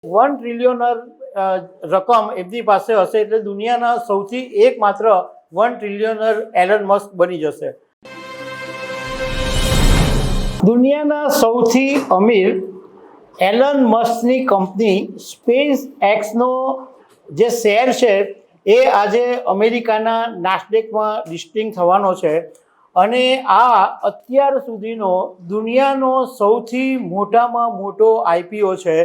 1 ટ્રિલિયનર રકમ એમની પાસે હશે એટલે દુનિયાના સૌથી એકમાત્ર 1 ટ્રિલિયનર એલન મસ્ક બની જશે. દુનિયાના સૌથી અમીર એલન મસ્કની કંપની સ્પેસ એક્સનો જે શેર છે એ આજે અમેરિકાના નાસ્ડેકમાં લિસ્ટિંગ થવાનો છે અને આ અત્યાર સુધીનો દુનિયાનો સૌથી મોટામાં મોટો આઈપીઓ છે.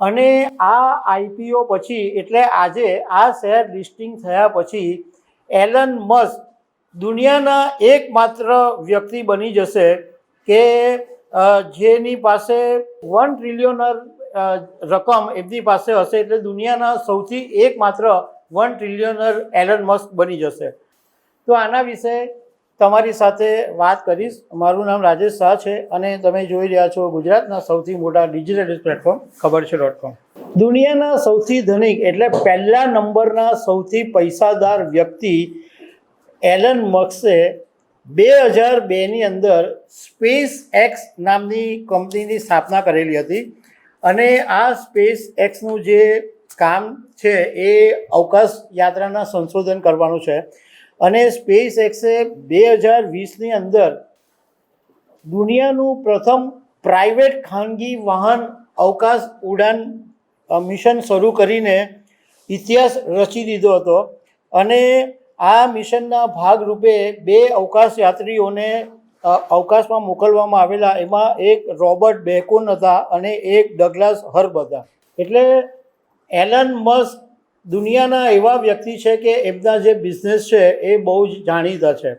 અને આ આઈપીઓ પછી એટલે આજે આ શેર લિસ્ટિંગ થયા પછી એલન મસ્ક દુનિયાના એકમાત્ર વ્યક્તિ બની જશે કે જેની પાસે 1 ટ્રિલિયનર રકમ એમની પાસે હશે એટલે દુનિયાના સૌથી એકમાત્ર 1 ટ્રિલિયનર એલન મસ્ક બની જશે. તો આના વિશે તમારી સાથે વાત કરીશ. મારું નામ રાજેશ શાહ છે અને તમે જોઈ રહ્યા છો ગુજરાતના સૌથી મોટા ડિજિટલ પ્લેટફોર્મ ખબરછે.com. દુનિયાના સૌથી ધનિક એટલે પહેલા નંબરના સૌથી પૈસાદાર વ્યક્તિ એલન મસ્કે 2002ની અંદર સ્પેસ એક્સ નામની કંપનીની સ્થાપના કરેલી હતી અને આ સ્પેસ એક્સનું જે કામ છે એ અવકાશ યાત્રાના સંશોધન કરવાનું છે. અને સ્પેસ એક્સે 2020ની અંદર દુનિયાનું પ્રથમ પ્રાઇવેટ ખાનગી વાહન અવકાશ ઉડાન મિશન શરૂ કરીને ઇતિહાસ રચી દીધો હતો. અને આ મિશનના ભાગરૂપે 2 અવકાશ યાત્રીઓને અવકાશમાં મોકલવામાં આવેલા. એમાં એક રોબર્ટ બેકોન હતા અને એક ડગલાસ હર્બ હતા. એટલે એલન મસ્ક દુનિયાના એવા વ્યક્તિ છે કે એમના જે બિઝનેસ છે એ બહુ જ જાણીતા છે.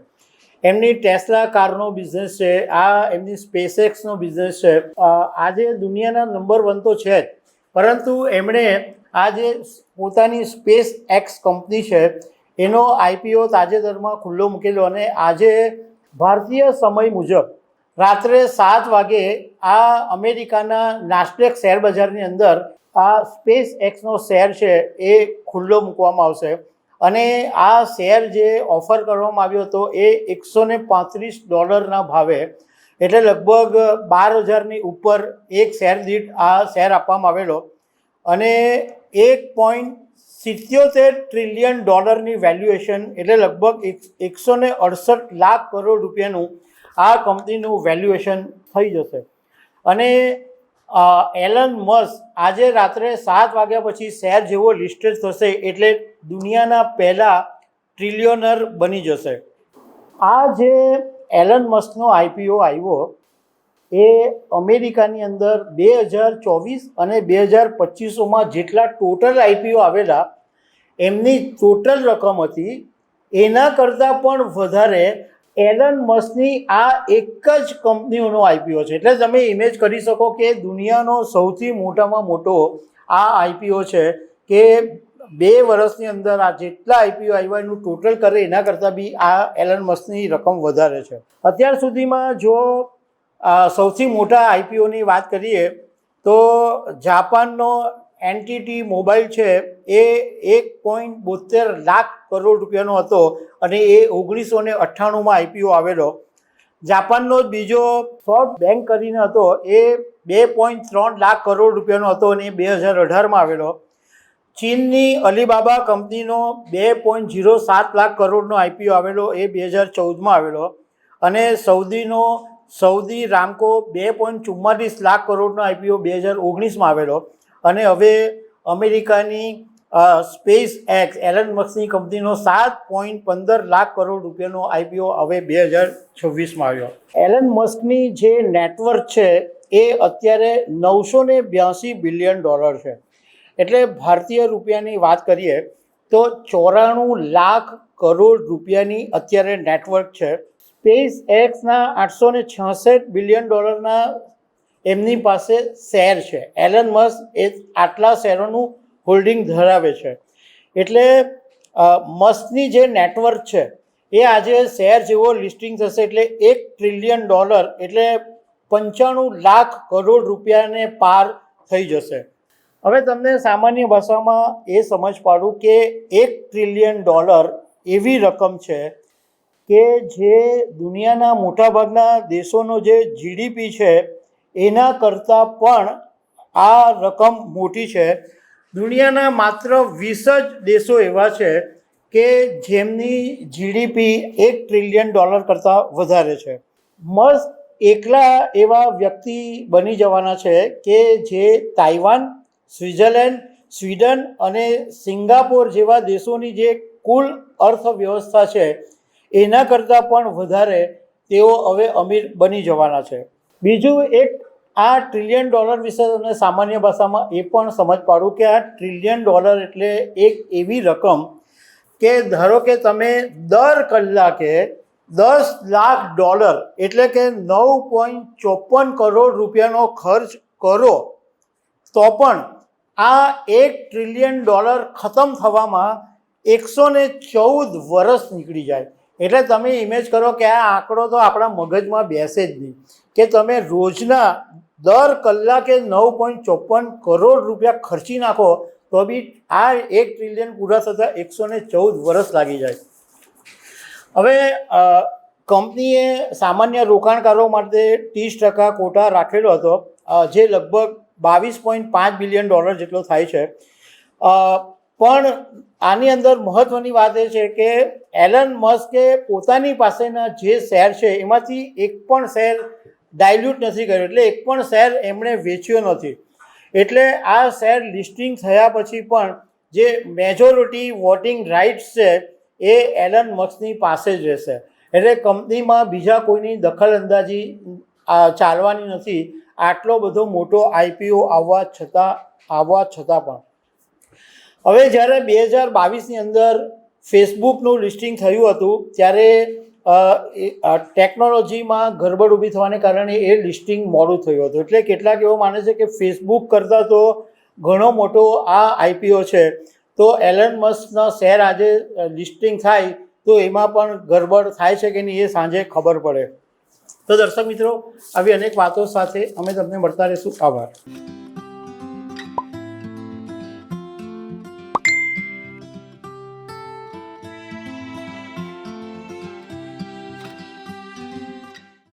એમની ટેસ્લા કારનો બિઝનેસ છે, આ એમની સ્પેસ એક્સનો બિઝનેસ છે. આજે દુનિયાના નંબર 1 તો છે જ, પરંતુ એમણે આ જે પોતાની સ્પેસ એક્સ કંપની છે એનો આઈપીઓ તાજેતરમાં ખુલ્લો મૂકેલો અને આજે ભારતીય સમય મુજબ રાત્રે 7 વાગે આ અમેરિકાના નાસ્ડેક શેર બજારની અંદર આ સ્પેસ એક્સનો શેર છે એ ખુલ્લો મૂકવામાં આવશે. અને આ શેર જે ઓફર કરવામાં આવ્યો હતો એ $135 ભાવે એટલે લગભગ 12,000ની ઉપર એક શેર દીઠ આ શેર આપવામાં આવેલો. અને 1.77 ટ્રિલિયન ડોલરની વેલ્યુએશન એટલે લગભગ 168 લાખ કરોડ રૂપિયાનું આ કંપનીનું વેલ્યુએશન થઈ જશે. અને એલન મસ્ક આજે રાત્રે 7 વાગ્યા પછી શેર જેવો લિસ્ટેડ થશે એટલે દુનિયાના પહેલા ટ્રિલિયનર બની જશે. આ જે એલન મસ્કનો આઈપીઓ આવ્યો એ અમેરિકાની અંદર 2024 અને 2025માં જેટલા ટોટલ આઈપીઓ આવેલા એમની ટોટલ રકમ હતી એના કરતાં પણ વધારે એલન મસ્કની આ એક જ કંપનીઓનો આઈપીઓ છે. એટલે તમે ઇમેજ કરી શકો કે દુનિયાનો સૌથી મોટામાં મોટો આ આઈપીઓ છે કે 2 વર્ષની અંદર આ જેટલા આઈપીઓ આવ્યા એનું ટોટલ કરે એના કરતાં બી આ એલન મસ્કની રકમ વધારે છે. અત્યાર સુધીમાં જો સૌથી મોટા આઈપીઓની વાત કરીએ તો જાપાનનો એનટીટી મોબાઈલ છે એ 1.72 લાખ કરોડ રૂપિયાનો હતો અને એ 1998માં આઈપીઓ આવેલો. જાપાનનો બીજો સોફ્ટ બેંક કરીને હતો એ 2.3 લાખ કરોડ રૂપિયાનો હતો અને એ 2018માં આવેલો. ચીનની અલીબાબા કંપનીનો 2.07 લાખ કરોડનો આઈપીઓ આવેલો એ 2014માં આવેલો. અને સૌદી રામકો 2.44 લાખ કરોડનો આઈપીઓ 2019માં આવેલો. અને હવે અમેરિકાની સ્પેસ એક્સ એલન મસ્કની કંપનીનો 7.15 લાખ કરોડ રૂપિયાનો આઈપીઓ હવે 2026માં આવ્યો. એલન મસ્કની જે નેટવર્થ છે એ અત્યારે $982 બિલિયન છે. એટલે ભારતીય રૂપિયાની વાત કરીએ તો 94 લાખ કરોડ રૂપિયાની અત્યારે નેટવર્ક છે. સ્પેસ એક્સના $866 બિલિયન એમની પાસે શેર છે. એલન મસ્ક એ આટલા શેરોનું હોલ્ડિંગ ધરાવે છે. એટલે મસ્કની જે નેટવર્ક છે એ આજે શેર જેવો લિસ્ટિંગ થશે એટલે $1 ટ્રિલિયન એટલે 95 લાખ કરોડ રૂપિયાને પાર થઈ જશે. હવે તમને સામાન્ય ભાષામાં એ સમજ પાડું કે $1 ટ્રિલિયન એવી રકમ છે કે જે દુનિયાના મોટાભાગના દેશોનો જે જીડીપી છે એના કરતાં પણ આ રકમ મોટી છે. દુનિયાના માત્ર 20 જ દેશો એવા છે કે જેમની જીડીપી $1 ટ્રિલિયન કરતાં વધારે છે. મસ્ક એકલા એવા વ્યક્તિ બની જવાના છે કે જે તાઇવાન, સ્વિટ્ઝરલેન્ડ, સ્વીડન અને સિંગાપોર જેવા દેશોની જે કુલ અર્થવ્યવસ્થા છે એના કરતાં પણ વધારે તેઓ હવે અમીર બની જવાના છે. બીજું એક આ $1 ટ્રિલિયન વિશે તમને સામાન્ય ભાષામાં એ પણ સમજ પાડું કે આ $1 ટ્રિલિયન એટલે એક એવી રકમ કે ધારો કે તમે દર કલાકે $10 લાખ એટલે કે 9.54 કરોડ રૂપિયાનો ખર્ચ કરો તો પણ આ $1 ટ્રિલિયન ખતમ થવામાં 114 વર્ષ નીકળી જાય. એટલે તમે ઇમેજ કરો કે આ આંકડો તો આપણા મગજમાં બેસે જ નહીં કે તમે રોજના દર કલાકે 9.54 કરોડ રૂપિયા ખર્ચી નાખો તો બી આ $1 ટ્રિલિયન પૂરા થતાં 114 વર્ષ લાગી જાય. હવે કંપનીએ સામાન્ય રોકાણકારો માટે 30% કોટા રાખેલો હતો, જે લગભગ $22.5 બિલિયન જેટલો થાય છે. પણ આની અંદર મહત્ત્વની વાત એ છે કે એલન મસ્કે પોતાની પાસેના જે શેર છે એમાંથી એક પણ શેર ડાયલ્યુટ નથી કર્યો, એટલે એક પણ શેર એમણે વેચ્યો નથી. એટલે આ શેર લિસ્ટિંગ થયા પછી પણ જે મેજોરિટી વોટિંગ રાઇટ્સ છે એ એલન મસ્કની પાસે જ રહેશે. એટલે કંપનીમાં બીજા કોઈની દખલઅંદાજી ચાલવાની નથી, આટલો બધો મોટો આઈપીઓ આવવા છતાં પણ. હવે જ્યારે 2022ની અંદર ફેસબુકનું લિસ્ટિંગ થયું હતું ત્યારે ટેકનોલોજીમાં ગરબડ ઊભી થવાને કારણે એ લિસ્ટિંગ મોડું થયું હતું. એટલે કેટલાક એવો માને છે કે ફેસબુક કરતાં તો ઘણો મોટો આ આઈપીઓ છે, તો એલન મસ્કના શેર આજે લિસ્ટિંગ થાય તો એમાં પણ ગરબડ થાય છે કે નહીં એ સાંજે ખબર પડે. તો દર્શક મિત્રો, આવી અનેક વાતો સાથે અમે તમને મળતા રહીશું. આભાર.